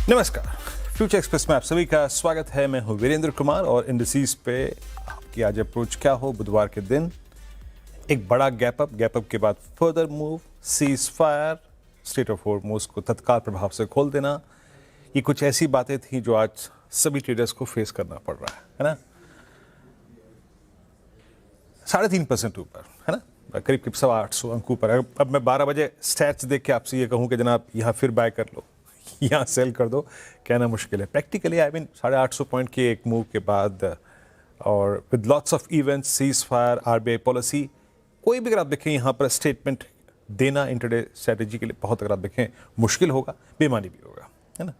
नमस्कार, future express में आप सभी का स्वागत है। मैं हूं वीरेंद्र कुमार और इंडिसेस पे आपकी आज अप्रोच क्या हो। बुधवार के दिन एक बड़ा गैप अप के बाद further move, cease fire, state of Hormuz को तत्काल प्रभाव से खोल देना, ये कुछ ऐसी बातें थी जो आज सभी ट्रेडर्स को फेस करना पड़ रहा है ना। 3.5% ऊपर है ना, करीब 800 अंक ऊपर। अब मैं 12 बजे स्टैट्स देख के आपसे ये कहूँ कि जनाब यहाँ फिर बाय कर लो, यहाँ सेल कर दो, कहना मुश्किल है। प्रैक्टिकली आई मीन 850 पॉइंट के एक मूव के बाद और with lots of events, cease fire, RBI policy, कोई भी अगर आप देखें यहाँ पर स्टेटमेंट देना इंटरडे स्ट्रेटेजी के लिए बहुत, अगर आप देखें, मुश्किल होगा, बेमानी भी होगा, है ना।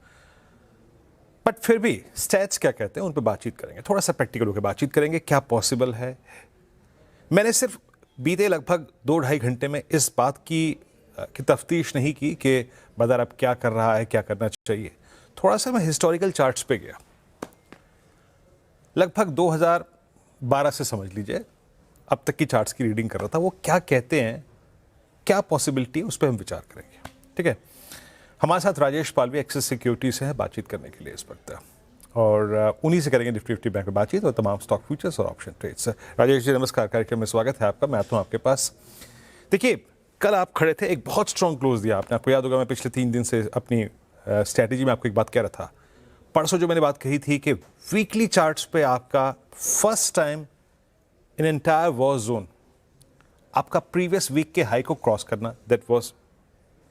बट फिर भी स्टैट्स क्या कहते हैं उन पर बातचीत करेंगे, थोड़ा सा प्रैक्टिकल होकर बातचीत करेंगे, क्या पॉसिबल है। मैंने सिर्फ बीते लगभग 2-2.5 घंटे में इस बात की तफ्तीश नहीं की कि बाजार अब क्या कर रहा है, क्या करना चाहिए। थोड़ा सा मैं हिस्टोरिकल चार्ट्स पे गया, लगभग 2012 से समझ लीजिए अब तक की चार्ट्स की रीडिंग कर रहा था। वो क्या कहते हैं, क्या पॉसिबिलिटी है, उस पर हम विचार करेंगे। ठीक है, हमारे साथ राजेश पालवी एक्सिस सिक्योरिटी से है बातचीत करने के लिए इस वक्त, और उन्हीं से करेंगे निफ्टी 50 बैंक में बातचीत और तमाम स्टॉक फ्यूचर्स और ऑप्शन ट्रेड्स। राजेश जी नमस्कार, कार्यक्रम में स्वागत है आपका। मैं आता हूँ आपके पास। देखिए, कल आप खड़े थे, एक बहुत स्ट्रॉन्ग क्लोज दिया आपने। आपको याद होगा मैं पिछले 3 दिन से अपनी स्ट्रैटेजी में आपको एक बात कह रहा था। परसों जो मैंने बात कही थी कि वीकली चार्ट्स पे आपका first time in entire war zone आपका प्रीवियस वीक के हाई को क्रॉस करना, दैट वाज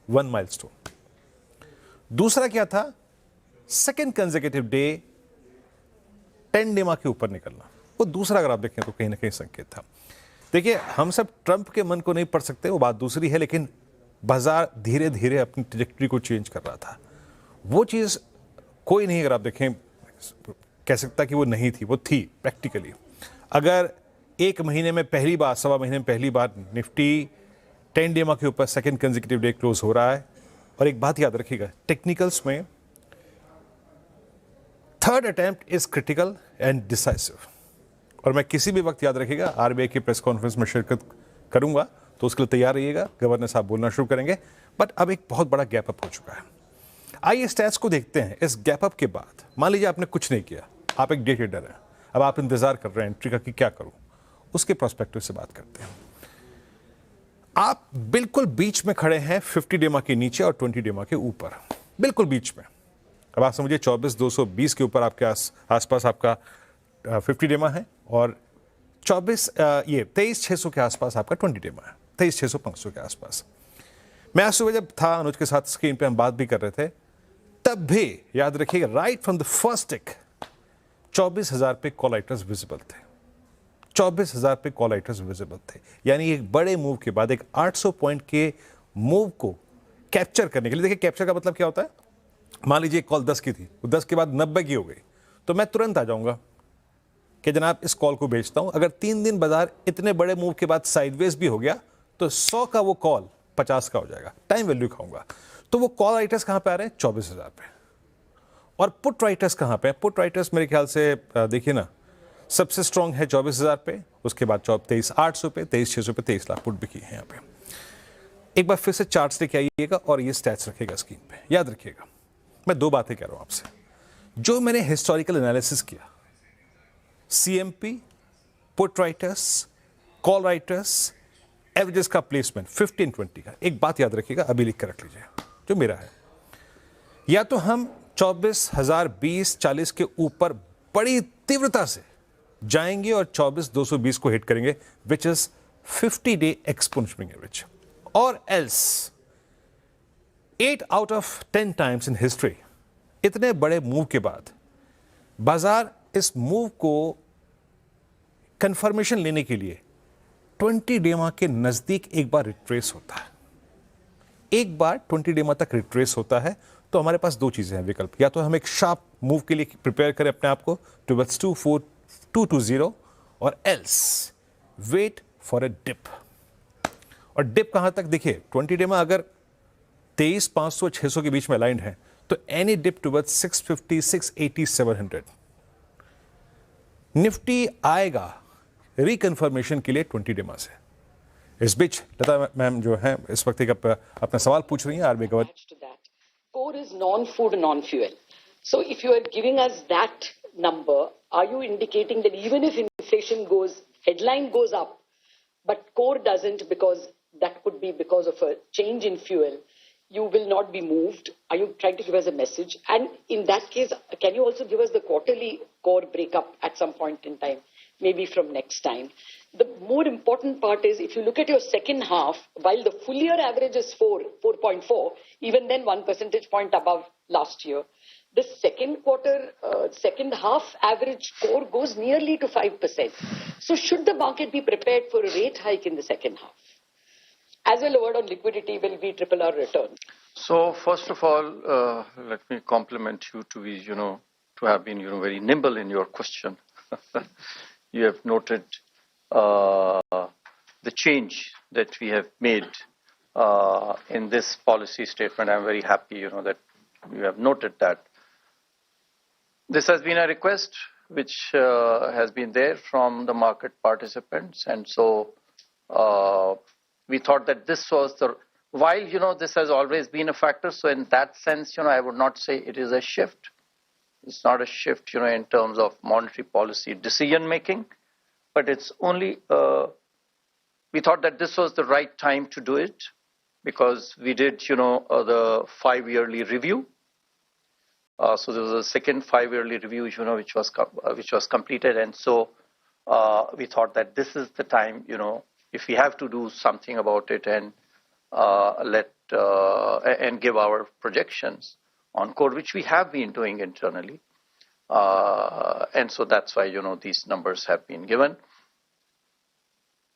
1 माइलस्टोन। दूसरा क्या था, सेकेंड कंसेक्यूटिव डे 10 डेमा के ऊपर निकलना। वो दूसरा अगर आप देखें तो कहीं ना कहीं संकेत था। देखिए, हम सब ट्रंप के मन को नहीं पढ़ सकते, वो बात दूसरी है, लेकिन बाजार धीरे धीरे अपनी ट्रैजेक्टरी को चेंज कर रहा था। वो चीज़ कोई नहीं, अगर आप देखें, कह सकता कि वो नहीं थी, वो थी प्रैक्टिकली। अगर एक महीने में पहली बार, सवा महीने में पहली बार निफ्टी 10 डेमा के ऊपर सेकेंड कंसेक्यूटिव डे क्लोज हो रहा है। और एक बात याद रखिएगा, टेक्निकल्स में third attempt is critical and decisive. और मैं किसी भी वक्त, याद रखिएगा, आरबीआई की प्रेस कॉन्फ्रेंस में शिरकत करूंगा, तो उसके लिए तैयार रहिएगा। गवर्नर साहब बोलना शुरू करेंगे। बट अब एक बहुत बड़ा गैप अप हो चुका है। आइए स्टैट्स को देखते हैं। इस गैप अप के बाद मान लीजिए आपने कुछ नहीं किया, आप एक डे ट्रेडर हैं, अब आप इंतजार कर रहे हैं एंट्री का कि क्या करूं, उसके प्रोस्पेक्टिव से बात करते हैं। आप बिल्कुल बीच में खड़े हैं, 50 डेमा के नीचे और 20 डेमा के ऊपर, बिल्कुल बीच में। अब आप समझिए 24,220 के ऊपर आपके आसपास आपका 50 डेमा है, और 23,600 के आसपास आपका 20 डेमा है, 23,600-500 के आसपास। मैं आज सुबह जब था अनुज के साथ, स्क्रीन पे हम बात भी कर रहे थे, तब भी याद रखिएगा राइट फ्रॉम द फर्स्ट टिक 24,000 पे कॉल राइटर्स विजिबल थे। 24,000 पे कॉल राइटर्स विजिबल थे। यानी एक बड़े मूव के बाद, एक 800 पॉइंट के मूव को कैप्चर करने के लिए, देखिए कैप्चर का मतलब क्या होता है, मान लीजिए कॉल 10 की थी, वो 10 के बाद 90 की हो गई, तो मैं तुरंत आ जाऊंगा कि जनाब इस कॉल को बेचता हूं। अगर 3 दिन बाजार इतने बड़े मूव के बाद साइडवेज भी हो गया, तो 100 का वो कॉल 50 का हो जाएगा, टाइम वैल्यू खाऊंगा। तो वो कॉल राइटर्स कहां पे आ रहे हैं, 24,000 पे। और पुट राइटर्स कहां पे, पुट राइटर्स मेरे ख्याल से देखिए ना, सबसे स्ट्रांग है 24,000 पे, उसके बाद 23,800 पे, 23,600 पे, 23 लाख पुट भी की है यहाँ पे। एक बार फिर से चार्ट्स लेके आइएगा और ये स्टैट्स रखिएगा स्क्रीन पे। याद रखिएगा, मैं 2 बातें कह रहा हूं आपसे, जो मैंने हिस्टोरिकल एनालिसिस किया, CMP, put writers, call writers, averages का प्लेसमेंट 15-20 का। एक बात याद रखिएगा, अभी लिख कर रख लीजिए, जो मेरा है, या तो हम 24,020-40 के ऊपर बड़ी तीव्रता से जाएंगे और 24,220 को हिट करेंगे, which is 50 day exponential average, और else 8 out of 10 times in history इतने बड़े मूव के बाद बाजार इस मूव को कंफर्मेशन लेने के लिए 20 डेमा के नजदीक एक बार रिट्रेस होता है। एक बार 20 डेमा तक रिट्रेस होता है तो हमारे पास 2 चीजें हैं विकल्प, या तो हम एक शार्प मूव के लिए प्रिपेयर करें अपने आप को टुवर्ड्स 24,220, और else wait for a dip. और डिप कहां तक, देखिए 20 डेमा अगर 23,500 600 के बीच में अलाइंड है, तो एनी डिप टुवर्ड्स 650, 680, 700 निफ्टी आएगा रिकन्फर्मेशन के लिए 20 डेमा से। इस बीच लता मैम जो है इस वक्त एक अपना सवाल पूछ रही हैं RBI governor. core is non-food, non-fuel. So if you are giving us that number, are you indicating that even if inflation goes, headline goes up, but core doesn't because that could be because of a change in fuel, you will not be moved? Are you trying to give us a message? And in that case, can you also give us the quarterly core breakup at some point in time, maybe from next time? The more important part is if you look at your second half, while the full year average is 4.4, even then 1 percentage point above last year, the second quarter, second half average core goes nearly to 5%. So should the market be prepared for a rate hike in the second half? As well, a word on liquidity will be triple R return. So first of all, let me compliment you to be, to have been, very nimble in your question. You have noted the change that we have made in this policy statement. I'm very happy, that you have noted that. This has been a request which has been there from the market participants, and so we thought that this was the, while, this has always been a factor, so in that sense, I would not say it is a shift. It's not a shift, in terms of monetary policy decision making, but it's only, we thought that this was the right time to do it because we did, the 5-yearly review. So there was a second 5-yearly review, which was completed, and so we thought that this is the time, if we have to do something about it and and give our projections on core, which we have been doing internally, and so that's why these numbers have been given.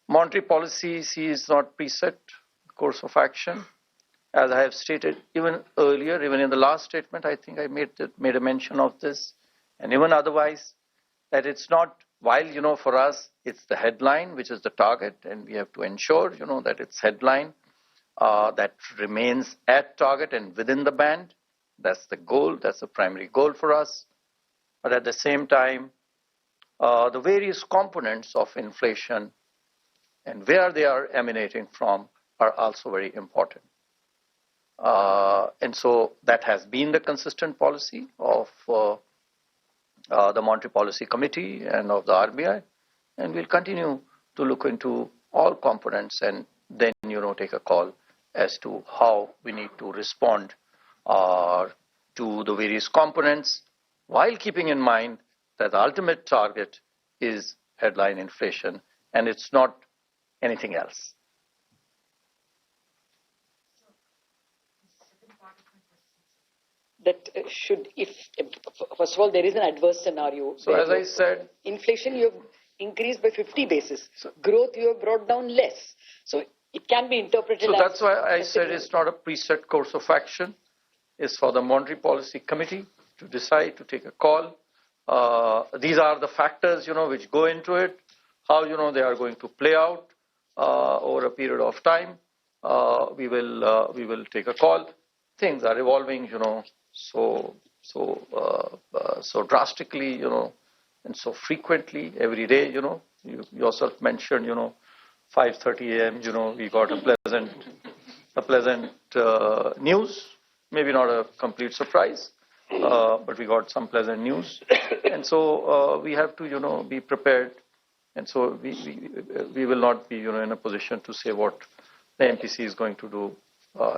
Monetary policy is not preset course of action. As I have stated even earlier, even in the last statement, I think I made a mention of this, and even otherwise, that it's not, while, for us, it's the headline, which is the target, and we have to ensure, that it's headline that remains at target and within the band. That's the goal, that's the primary goal for us. But at the same time, the various components of inflation and where they are emanating from are also very important. And so that has been the consistent policy of the Monetary Policy Committee and of the RBI, and we'll continue to look into all components and then, take a call as to how we need to respond to the various components while keeping in mind that the ultimate target is headline inflation and it's not anything else. That should, if first of all, there is an adverse scenario. So as I said, inflation you have increased by 50 basis. Growth you have brought down less. So it can be interpreted. So that's why I said it's not a preset course of action. It's for the Monetary Policy Committee to decide, to take a call. These are the factors, which go into it. How, they are going to play out over a period of time. We will take a call. Things are evolving, so drastically, and so frequently every day, you yourself mentioned, 5:30 a.m., we got a pleasant news, maybe not a complete surprise, but we got some pleasant news, and so we have to, be prepared, and so we will not be, in a position to say what the MPC is going to do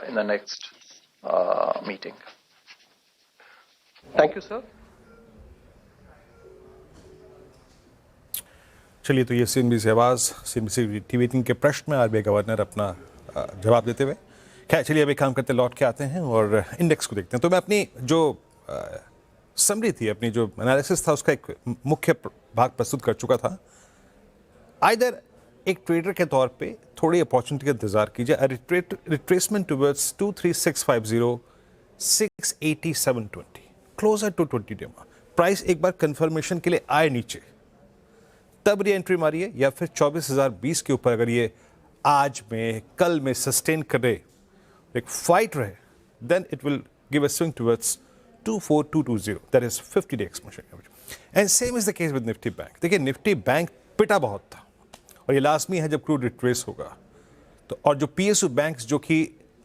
in the next meeting. Thank you, sir. चलिए, तो ये CNBC आवाज़, CNBC TV 3 के प्रश्न में RBI governor अपना जवाब देते हुए। खैर, चलिए अभी काम करते लौट के आते हैं और इंडेक्स को देखते हैं। तो मैं अपनी जो समरी थी, अपनी जो एनालिसिस था, उसका एक मुख्य भाग प्रस्तुत कर चुका था। आइदर एक ट्रेडर के तौर पे थोड़ी अपॉर्चुनिटी का इंतजार कीजिए, retracement towards 23650, 68720, closure to 20 day, price एक बार कंफर्मेशन के लिए आए नीचे, तब री एंट्री मारिए, या फिर 24,020 के ऊपर अगर ये आज में कल में सस्टेन करे, एक फाइट रहे, then it will give a swing towards 24220, that is 50 day exponential average. And same is the case with Nifty bank. देखिए, निफ्टी बैंक पिटा बहुत था और ये लाजमी है जब क्रूड रिट्रेस होगा तो, और जो पीएसयू बैंक्स जो कि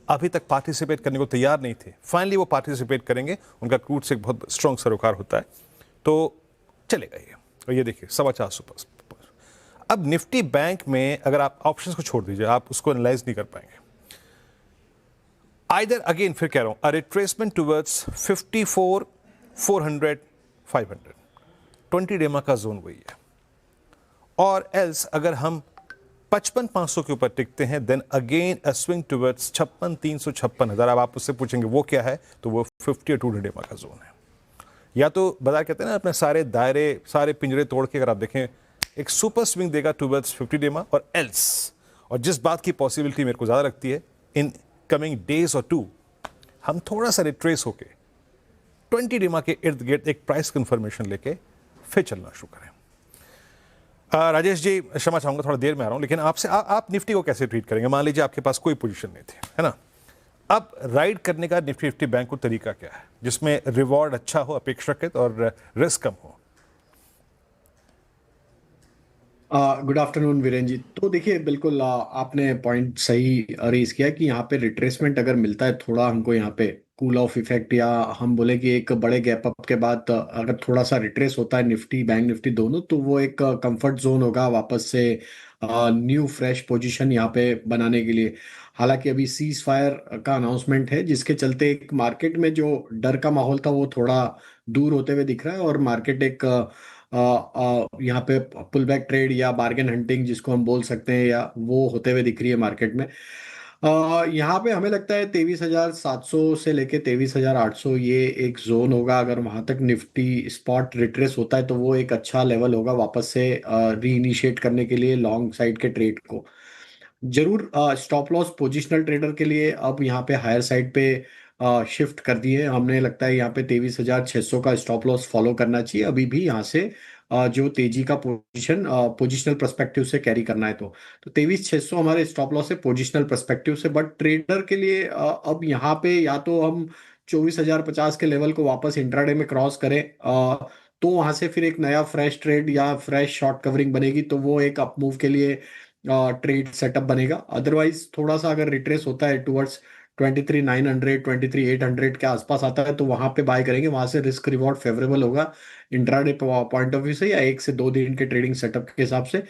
अभी तक पार्टिसिपेट करने को तैयार नहीं थे, फाइनली वो पार्टिसिपेट करेंगे। उनका क्रूड से एक बहुत स्ट्रॉन्ग सरोकार होता है, तो चलेगा ये। और ये देखिए 4.25 पर। अब निफ्टी बैंक में अगर आप ऑप्शंस को छोड़ दीजिए, आप उसको एनालाइज नहीं कर पाएंगे। आइदर अगेन फिर कह रहा हूं, अ रिट्रेसमेंट टुवर्ड्स 54, 400, 500, 20 डेमा का जोन वही है। और एल्स अगर हम 55,500 के ऊपर टिकते हैं, then again a swing towards 56,300, 56,000। अब आप उससे पूछेंगे वो क्या है, तो वो 50 और 200 डेमा का जोन है। या तो बाजार कहते हैं ना, अपने सारे दायरे, सारे पिंजरे तोड़ के अगर आप देखें, एक सुपर स्विंग देगा टुवर्ड्स 50 डेमा और एल्स। और जिस बात की पॉसिबिलिटी मेरे को ज़्यादा लगती है, इन कमिंग डेज और 2 हम थोड़ा सा रिट्रेस होके 20 डेमा के इर्द गिर्द एक प्राइस कंफर्मेशन लेके फिर चलना शुरू करें। राजेश जी, क्षमा चाहूंगा थोड़ा देर में आ रहा हूं, लेकिन आपसे आप निफ्टी को कैसे ट्रीट करेंगे? मान लीजिए आपके पास कोई पोजीशन नहीं थी, है ना, अब राइड करने का निफ्टी बैंक को तरीका क्या है जिसमें रिवॉर्ड अच्छा हो, अपेक्षाकृत, और रिस्क कम हो? Good afternoon Virendra ji. तो देखिए, बिल्कुल आपने पॉइंट सही रेज किया कि यहाँ पे रिट्रेसमेंट अगर मिलता है थोड़ा हमको, यहाँ पे कूल ऑफ इफेक्ट, या हम बोले कि एक बड़े गैप अप के बाद अगर थोड़ा सा रिट्रेस होता है निफ्टी बैंक निफ्टी दोनों, तो वो एक कंफर्ट जोन होगा वापस से न्यू फ्रेश पोजीशन यहाँ पे बनाने के लिए। हालांकि अभी सीज फायर का अनाउंसमेंट है, जिसके चलते एक मार्केट में जो डर का माहौल था वो थोड़ा दूर होते हुए दिख रहा है, और मार्केट एक यहाँ पे पुल बैक ट्रेड या बार्गेन हंटिंग जिसको हम बोल सकते हैं, या वो होते हुए दिख रही है मार्केट में। यहाँ पे हमें लगता है 23,700 से लेके 23,800 ये एक जोन होगा। अगर वहां तक निफ्टी स्पॉट रिट्रेस होता है तो वो एक अच्छा लेवल होगा वापस से री इनिशिएट करने के लिए लॉन्ग साइड के ट्रेड को। जरूर स्टॉप लॉस पोजिशनल ट्रेडर के लिए अब यहाँ पे हायर साइड पे शिफ्ट कर दिए हमने। लगता है यहाँ पे 23,600 का स्टॉप लॉस फॉलो करना चाहिए अभी भी, यहाँ से जो तेजी का पोजिशनल पर्सपेक्टिव से कैरी करना है। तो 23,600 हमारे स्टॉप लॉस है पोजिशनल पर्सपेक्टिव से। बट ट्रेडर के लिए अब यहाँ पे या तो हम 24,050 के लेवल को वापस इंट्राडे में क्रॉस करें, तो वहां से फिर एक नया फ्रेश ट्रेड या फ्रेश शॉर्ट कवरिंग बनेगी, तो वो एक अप मूव के लिए ट्रेड सेटअप बनेगा। अदरवाइज थोड़ा सा अगर रिट्रेस होता है टुवर्ड्स 23,900 23,800 के आसपास आता है, तो वहां पे बाय करेंगे। वहां से रिस्क रिवॉर्ड फेवरेबल होगा इंट्राडे पॉइंट ऑफ व्यू से, या 1 से 2 दिन के ट्रेडिंग सेटअप के हिसाब से।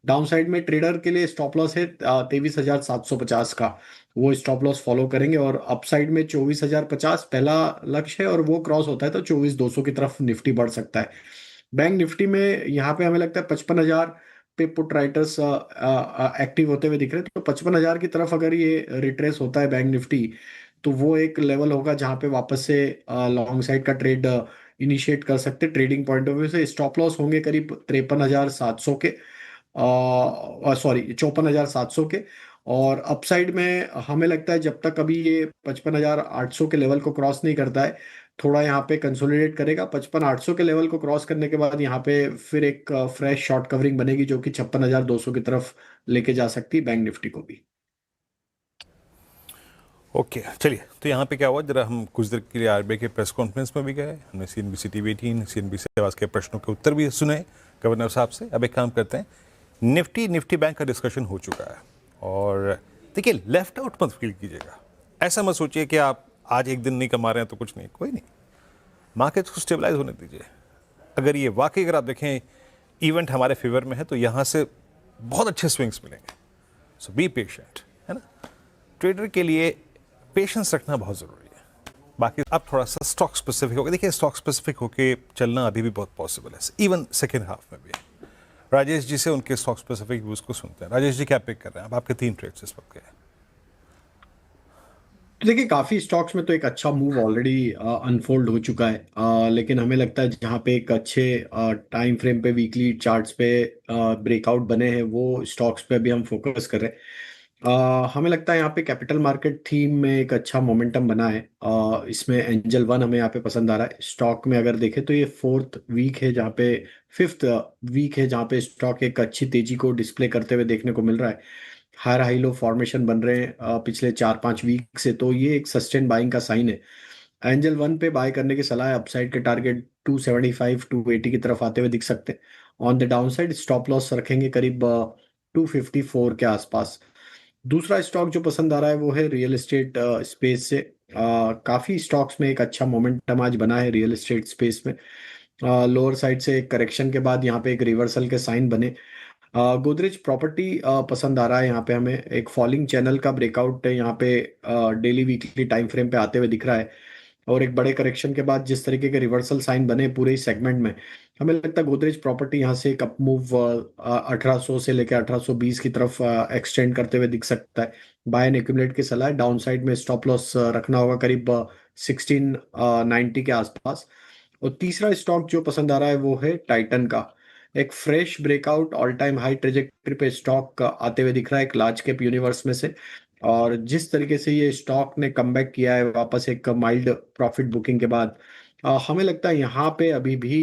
डाउन साइड में ट्रेडर के लिए स्टॉप लॉस है 23,750 का, वो स्टॉप लॉस फॉलो करेंगे। और अप साइड में 24,050 पहला लक्ष्य है, और वो क्रॉस होता है तो 24,200 की तरफ निफ्टी बढ़ सकता है। बैंक निफ्टी में यहाँ पे हमें लगता है 55,000 पे पुट राइटर्स एक्टिव होते हुए दिख रहे हैं। तो 55,000 की तरफ अगर ये रिट्रेस होता है बैंक निफ्टी, तो वो एक लेवल होगा जहां पे वापस से लॉन्ग साइड का ट्रेड इनिशिएट कर सकते हैं। ट्रेडिंग पॉइंट ऑफ व्यू से स्टॉप लॉस होंगे करीब 53,700 के, सॉरी 54,700 के। और अपसाइड में हमें लगता है जब तक अभी ये 55,800 के लेवल को क्रॉस नहीं करता है, थोड़ा यहाँ पे कंसोलिडेट करेगा। 55,800 के लेवल को क्रॉस करने के बाद यहाँ पे फिर एक फ्रेश शॉर्ट कवरिंग बनेगी, जो कि 56,200 की तरफ लेके जा सकती है बैंक निफ्टी को भी। ओके चलिए, तो यहाँ पे क्या हुआ, जरा हम कुछ देर के लिए आरबीआई के प्रेस कॉन्फ्रेंस में भी गए, हमने सीएनबीसी टीवी 18, सीएनबीसी आवाज के प्रश्नों के उत्तर भी सुने गवर्नर साहब से। अब एक काम करते हैं, निफ्टी बैंक का डिस्कशन हो चुका है, और देखिए लेफ्ट आउट मत फील कीजिएगा। ऐसा मत सोचिए कि आप आज एक दिन नहीं कमा रहे हैं तो कुछ नहीं, कोई नहीं, मार्केट को स्टेबलाइज होने दीजिए। अगर ये वाकई अगर आप देखें इवेंट हमारे फेवर में है, तो यहाँ से बहुत अच्छे स्विंग्स मिलेंगे। सो बी पेशेंट, है ना। ट्रेडर के लिए पेशेंस रखना बहुत ज़रूरी है। बाकी अब थोड़ा सा स्टॉक स्पेसिफिक होगा। देखिए स्टॉक स्पेसिफिक होके चलना अभी भी बहुत पॉसिबल है, इवन सेकेंड हाफ में भी। राजेश जी से उनके स्टॉक स्पेसिफिक व्यूज को सुनते हैं। राजेश जी क्या पिक कर रहे हैं? अब आपके 3 ट्रेड्स इस वक्त के हैं। तो देखिए, काफी स्टॉक्स में तो एक अच्छा मूव ऑलरेडी अनफोल्ड हो चुका है, लेकिन हमें लगता है जहाँ पे एक अच्छे टाइम फ्रेम पे वीकली चार्ट्स पे ब्रेकआउट बने हैं, वो स्टॉक्स पे अभी हम फोकस कर रहे हैं। हमें लगता है यहाँ पे कैपिटल मार्केट थीम में एक अच्छा मोमेंटम बना है। इसमें एंजल वन हमें यहाँ पे पसंद आ रहा है। स्टॉक में अगर देखें तो ये 4th वीक है, जहाँ पे 5th वीक है, जहाँ पे स्टॉक एक अच्छी तेजी को डिस्प्ले करते हुए देखने को मिल रहा है। हायर हाई लो फॉर्मेशन बन रहे हैं पिछले 4-5 वीक से, तो ये एक सस्टेन बाइंग का साइन है। एंजल वन पे बाय करने की सलाह है। अपसाइड के टारगेट 275 280 की तरफ आते हुए दिख सकते हैं। On the down side stop loss रखेंगे करीब 254 के आसपास। दूसरा स्टॉक जो पसंद आ रहा है वो है रियल एस्टेट स्पेस से। काफी स्टॉक्स में एक अच्छा मोमेंटम आज बना है रियल एस्टेट स्पेस में। लोअर साइड से एक करेक्शन के बाद यहाँ पे एक रिवर्सल के साइन बने। गोदरेज प्रॉपर्टी पसंद आ रहा है, यहाँ पे हमें एक फॉलिंग चैनल का ब्रेकआउट यहाँ पे डेली वीकली टाइम फ्रेम पे आते हुए दिख रहा है। और एक बड़े करेक्शन के बाद जिस तरीके के रिवर्सल साइन बने पूरे ही सेगमेंट में, हमें लगता है गोदरेज प्रॉपर्टी यहाँ से एक अप मूव 1800 से लेकर 1820 की तरफ एक्सटेंड करते हुए दिख सकता है। बाय एंड एक्यूमुलेट की सलाह है, डाउन साइड में स्टॉप लॉस रखना होगा करीब 1690 के आसपास। और तीसरा स्टॉक जो पसंद आ रहा है वो है टाइटन का। एक fresh breakout all time high trajectory पे स्टॉक आते हुए दिख रहा है एक लार्ज कैप यूनिवर्स में से। और जिस तरीके से ये स्टॉक ने कमबैक किया है वापस एक माइल्ड प्रॉफिट बुकिंग के बाद, हमें लगता है यहाँ पे अभी भी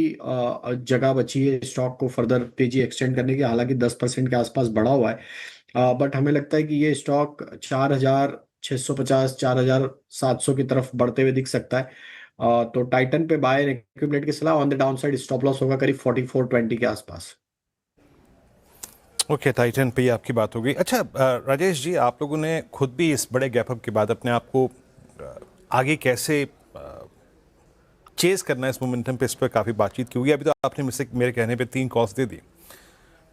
जगह बची है स्टॉक को फर्दर तेजी एक्सटेंड करने की। हालांकि 10% के आसपास बढ़ा हुआ है, बट हमें लगता है कि ये स्टॉक 4650 4700 की तरफ बढ़ते हुए दिख सकता है। तो टाइटन पे बाय एक्यूमुलेट की सलाह, on the down side stop loss होगा करीब 4420 के आसपास। ओके, टाइटन पे ही आपकी बात हो गई। अच्छा राजेश जी, आप लोगों ने खुद भी इस बड़े गैप अप के बाद अपने आप को आगे कैसे चेज करना है इस मोमेंटम पे, इस पर काफ़ी बातचीत की होगी। अभी तो आपने मेरे कहने पे 3 calls they the,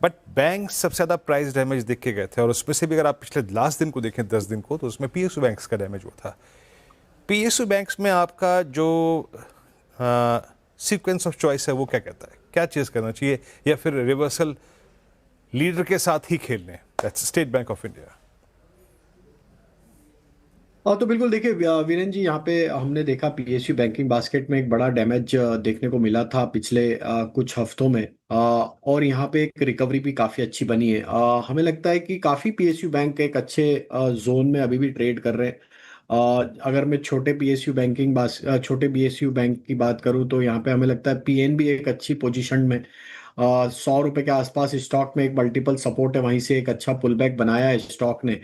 but bank सबसे ज़्यादा प्राइस डैमेज देख के गए थे, और उसमें से भी अगर आप पिछले लास्ट दिन को देखें 10 दिन को, तो उसमें पीएसयू बैंक्स का डैमेज हुआ था। पीएसयू बैंक्स में आपका जो सीक्वेंस ऑफ चॉइस है वो क्या कहता है, क्या चीज करना चाहिए, या फिर रिवर्सल लीडर के साथ ही खेलने? That's state bank of India. हाँ, तो बिल्कुल देखिए वीरेन जी, यहाँ पे हमने देखा पीएसयू बैंकिंग बास्केट में एक बड़ा डैमेज देखने को मिला था पिछले कुछ हफ्तों में। और यहाँ पे एक रिकवरी भी काफ़ी अच्छी बनी है। हमें लगता है कि काफ़ी पीएसयू बैंक एक अच्छे जोन में अभी भी ट्रेड कर रहे हैं। अगर मैं छोटे पीएसयू बैंक की बात करूँ तो यहाँ पे हमें लगता है पीएनबी एक अच्छी पोजीशन में 100 रुपए के आसपास स्टॉक में एक मल्टीपल सपोर्ट है, वहीं से एक अच्छा पुल बैक बनाया है स्टॉक ने।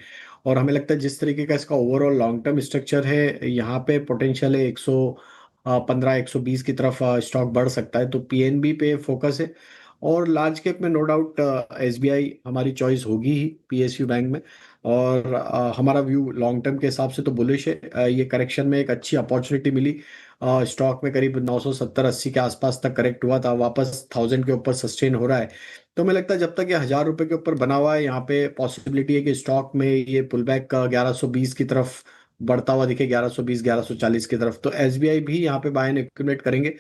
और हमें लगता है जिस तरीके का इसका ओवरऑल लॉन्ग टर्म स्ट्रक्चर है, यहाँ पे पोटेंशियल है 115 120 की तरफ स्टॉक बढ़ सकता है। तो पीएनबी पे फोकस है। और लार्ज कैप में नो डाउट एसबीआई हमारी चॉइस होगी ही पीएसयू बैंक में। और हमारा व्यू लॉन्ग टर्म के हिसाब से तो बुलिश है। ये करेक्शन में एक अच्छी अपॉर्चुनिटी मिली। स्टॉक में करीब 970-80 के आसपास तक करेक्ट हुआ था, वापस 1000 के ऊपर सस्टेन हो रहा है। तो मुझे लगता है जब तक ये 1000 रुपए के ऊपर बना हुआ है, यहाँ पे पॉसिबिलिटी है कि स्टॉक में ये पुल बैक 1120 की तरफ बढ़ता हुआ दिखे, 1120 1140 की तरफ। तो एसबीआई भी यहाँ पे बाय एंड एक्यूमुलेट करेंगे।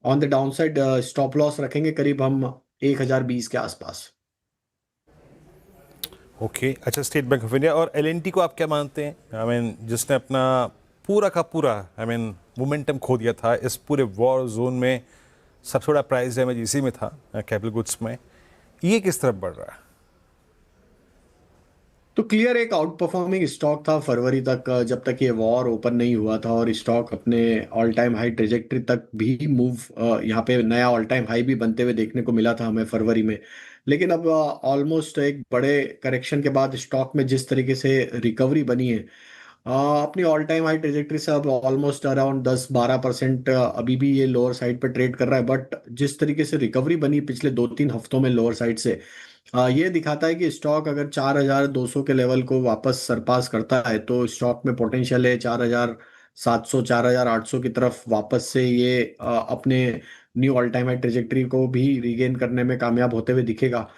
On the down side stop loss रखेंगे करीब हम 1020 के आसपास। ओके, अच्छा, स्टेट बैंक ऑफ इंडिया और एलएनटी को आप क्या मानते हैं? आई मीन जिसने अपना पूरा का पूरा मोमेंटम खो दिया था इस पूरे वॉर जोन में, सबसे बड़ा प्राइस डैमेज इसी में था, कैपिटल गुड्स में, ये किस तरफ बढ़ रहा है? तो क्लियर एक आउट परफॉर्मिंग स्टॉक था फरवरी तक, जब तक ये वॉर ओपन नहीं हुआ था, और स्टॉक अपने ऑल टाइम हाई ट्रेजेक्टरी तक भी मूव, यहाँ पे नया ऑल टाइम हाई भी बनते हुए देखने को मिला था हमें फरवरी में। लेकिन अब ऑलमोस्ट एक बड़े करेक्शन के बाद स्टॉक में जिस तरीके से रिकवरी बनी है, अपनी ऑल टाइम हाई ट्रेजेक्टरी से अब ऑलमोस्ट अराउंड 10-12% अभी भी ये लोअर साइड पर ट्रेड कर रहा है। बट जिस तरीके से रिकवरी बनी पिछले 2-3 हफ्तों में लोअर साइड से, ये दिखाता है कि स्टॉक अगर 4200 के लेवल को वापस सरपास करता है तो स्टॉक में पोटेंशियल है 4700 4800 की तरफ वापस से ये अपने knew all time high trajectory को भी रीगेन करने में कामयाब होते हुए दिखेगा।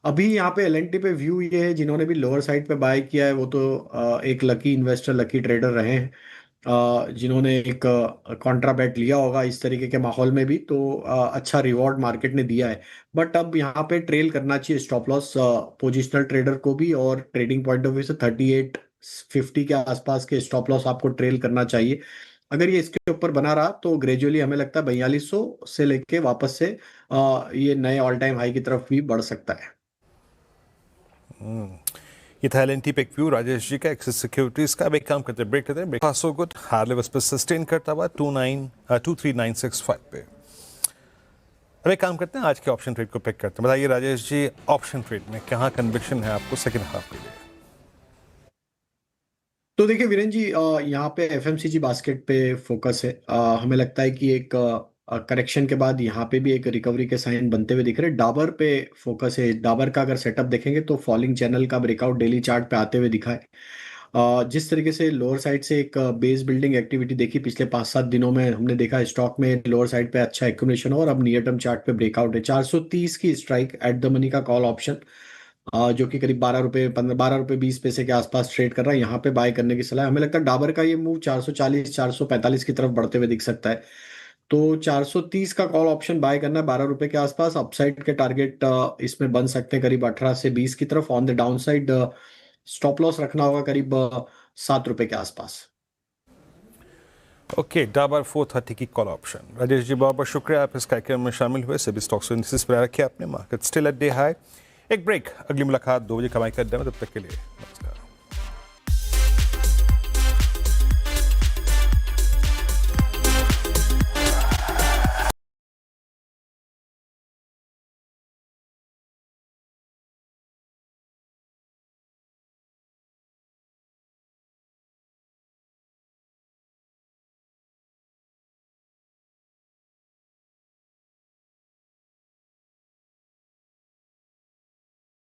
अभी यहाँ पे एलएनटी पे व्यू ये है, जिन्होंने भी लोअर साइड पे बाय किया है वो तो एक लकी इन्वेस्टर लकी ट्रेडर रहे हैं, जिन्होंने एक कॉन्ट्रा बेट लिया होगा इस तरीके के माहौल में भी, तो अच्छा रिवॉर्ड मार्केट ने दिया है। बट अब यहाँ पे ट्रेल करना चाहिए स्टॉप लॉस पोजिशनल ट्रेडर को भी, और ट्रेडिंग पॉइंट ऑफ व्यू से 3850 के आसपास के स्टॉप लॉस आपको ट्रेल करना चाहिए। अगर ये इसके ऊपर बना रहा तो ग्रेजुअली हमें लगता है 4200 से लेके वापस से ये नए ऑल टाइम हाई की तरफ भी बढ़ सकता है। ये था एलएनटी पे व्यू राजेश जी का, एक्सिस सिक्योरिटीज का। अब एक काम करते हैं, ब्रेक लेते हैं। ब्रेकफास्ट सो गुड हार लेवल्स पर सस्टेन करता हुआ 23965 पे। अब एक काम करते हैं, आज के ऑप्शन ट्रेड को पिक करते हैं। बताइए राजेश जी, ऑप्शन ट्रेड में कहाँ कन्विक्शन है आपको सेकंड हाफ के लिए? तो देखिए वीरेन जी, यहाँ पे एफएमसीजी बास्केट पे फोकस है। हमें लगता है कि एक करेक्शन के बाद यहाँ पे भी एक रिकवरी के साइन बनते हुए दिख रहे हैं। डाबर पे फोकस है। डाबर का अगर सेटअप देखेंगे तो फॉलिंग चैनल का ब्रेकआउट डेली चार्ट पे आते हुए दिखा है। जिस तरीके से लोअर साइड से एक बेस बिल्डिंग एक्टिविटी देखी पिछले 5-7 दिनों में, हमने देखा स्टॉक में लोअर साइड पे अच्छा एक्यूमुलेशन हो और अब नियर टर्म चार्ट पे ब्रेकआउट है। 430 की स्ट्राइक एट द मनी का कॉल ऑप्शन जो कि करीब 12 रुपए 12 रुपए 20 पैसे के आसपास ट्रेड कर रहा है, यहाँ पे बाय करने की सलाह है। हमें लगता है डाबर का ये मूव 440 445 की तरफ बढ़ते हुए दिख सकता है। तो 430 का कॉल ऑप्शन बाय करना है 12 रुपए के आसपास। अपसाइड के टारगेट इसमें बन सकते हैं करीब 18 से 20 की तरफ। On the down side stop loss रखना होगा करीब 7 रुपए के आसपास। ओके, डाबर 430 की कॉल ऑप्शन। राजेश जी बहुत बहुत शुक्रिया, आप इस कार्यक्रम में शामिल हुए। सभी स्टॉक्स और इंडिसेस पर रखे आपने। Market still at day high. एक ब्रेक, अगली मुलाकात 2 बजे कमाई कर दें। तब तक के लिए नमस्कार।